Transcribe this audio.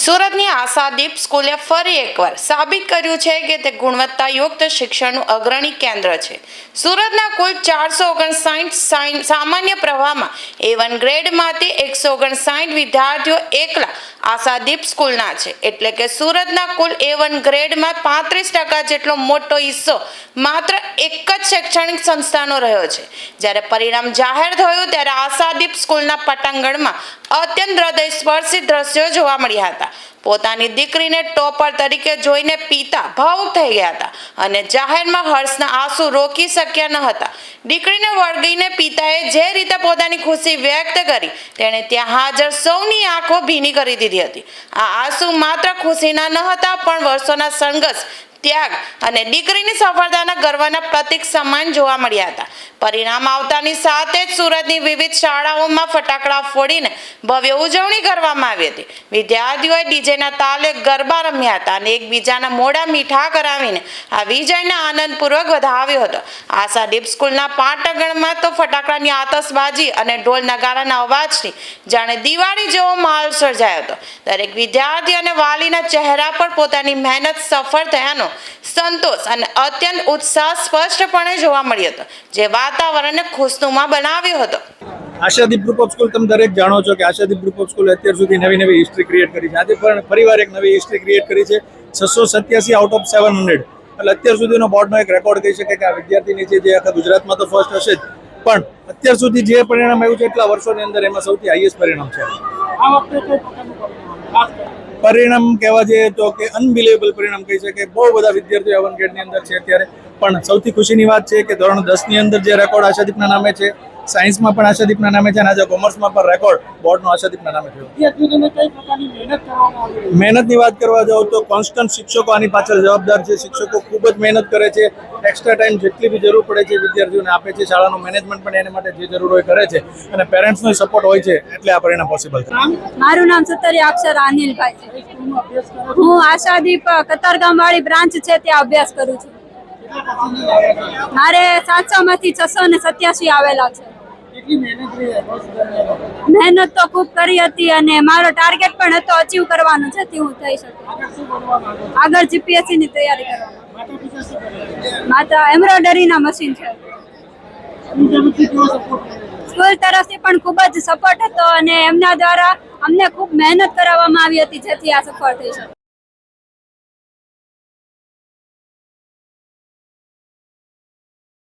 સુરતની આશાદીપ સ્કૂલે ફરી એકવાર સાબિત કર્યું છે કે તે ગુણવત્તાયુક્ત શિક્ષણનું અગ્રણી કેન્દ્ર છે. સુરતના કુલ 459 સામાન્ય પ્રવાહમાં A1 ગ્રેડમાંથી 159 વિદ્યાર્થીઓ એકલા આશાદીપ સ્કૂલના છે. એટલે કે સુરતના કુલ A1 ગ્રેડમાં 35% જેટલો મોટો હિસ્સો માત્ર એક જ શૈક્ષણિક સંસ્થાનો રહ્યો છે. જ્યારે પરિણામ જાહેર થયું ત્યારે આશાદીપ સ્કૂલના પટાંગણમાં અત્યંત હૃદયસ્પર્શી દ્રશ્યો જોવા મળ્યા હતા. પોતાની દીકરીને ટોપર તરીકે જોઈને પિતા ભાવુક થઈ ગયા હતા અને જાહેરમાં હર્ષના આંસુ રોકી શક્યા ન હતા. દીકરીને વળગીને પિતાએ જે રીતે પોતાની ખુશી વ્યક્ત કરી તેણે ત્યાં હાજર સૌની આંખો ભીની કરી દીધી હતી. આ આંસુ માત્ર ખુશીના ન હતા પણ વર્ષોના સંઘર્ષ, ત્યાગ અને દીકરીની સફળતાના ગર્વના પ્રતીક સમાન જોવા મળ્યા હતા. પરિણામ આવતાની સાથે જ સુરતની વિવિધ શાળાઓમાં ફટાકડા ફોડીને ભવ્ય ઉજવણી કરવામાં આવી હતી. વિદ્યાર્થીઓએ ડીજેના તાલે ગરબા રમ્યા હતા અને એકબીજાના મોઢા મીઠા કરાવીને આ વિજયને આનંદપૂર્વક વધાવ્યો હતો. આશાદીપ સ્કૂલના પાટાગણમાં તો ફટાકડાની આતશબાજી અને ઢોલ નગારાના અવાજથી જાણે દિવાળી જેવો માહોલ સર્જાયો હતો. દરેક વિદ્યાર્થી અને વાલીના ચહેરા પર પોતાની મહેનત સફળ થયાનો સંતોષ અને અત્યંત ઉત્સાહ સ્પષ્ટપણે જોવા મળ્યો હતો, જે વાતાવરણને ખુશનુમા બનાવ્યો હતો. આશાદીપ ગ્રુપ ઓફ સ્કૂલ તમે દરેક જાણો છો કે આશાદીપ ગ્રુપ ઓફ સ્કૂલ અત્યાર સુધી નવી હિસ્ટ્રી ક્રિએટ કરી છે. આજે પણ ફરીવાર એક નવી હિસ્ટ્રી ક્રિએટ કરી છે. 687 આઉટ ઓફ 700 એટલે અત્યાર સુધીનો બોર્ડનો એક રેકોર્ડ કહી શકે કે આ વિદ્યાર્થીની છે જે આખા ગુજરાતમાં તો ફર્સ્ટ હશે જ, પણ અત્યાર સુધી જે પરિણામ આવ્યું છે એટલા વર્ષોની અંદર એમાં સૌથી હાઈએસ્ટ પરિણામ છે. પરિણામ કહેવા જઈએ તો કે અનબિલિવેબલ પરિણામ કહી શકે. બહુ બધા વિદ્યાર્થીઓ A1 ગ્રેડની અંદર છે અત્યારે, પણ સૌથી ખુશીની વાત છે કે ધોરણ 10ની અંદર જે રેકોર્ડ આશાદીપના નામે છે, સાયન્સમાં પણ આશાદીપના નામે છે અને આજે કોમર્સમાં પણ રેકોર્ડ બોર્ડનો આશાદીપના નામે થયો. મહેનતની વાત કરવા જાઓ તો કોન્સ્ટન્ટ શિક્ષકો આની પાછળ જવાબદાર છે. શિક્ષકો ખૂબ જ મહેનત કરે છે, એક્સ્ટ્રા ટાઈમ જેટલી બી જરૂર પડે છે વિદ્યાર્થીઓને આપે છે. શાળાનું મેનેજમેન્ટ પણ એને માટે જે જરૂર હોય કરે છે અને પેરેન્ટ્સનો સપોર્ટ હોય છે એટલે આ પરિણામ પોસિબલ છે. મારું નામ સતરિયા અક્ષર અનિલભાઈ છે. હું આશાદીપ કતારગામ વાળી બ્રાન્ચ છે ત્યાં અભ્યાસ કરું છું. મારે 700 માંથી 687 આવેલા છે. મહેનત તો ખૂબ કરી હતી અને મારો ટાર્ગેટ પણ હતો અચીવ કરવાનો છે હું થઈ શકે. આગળ જીપીએસસી ની તૈયારી કરવાની. માતા એમ્બ્રોઇડરીના મશીન છે. સ્કૂલ તરફથી પણ ખૂબ જ સપોર્ટ હતો અને એમના દ્વારા અમને ખૂબ મહેનત કરાવવામાં આવી હતી જેથી આ સફળ થઈ શકે.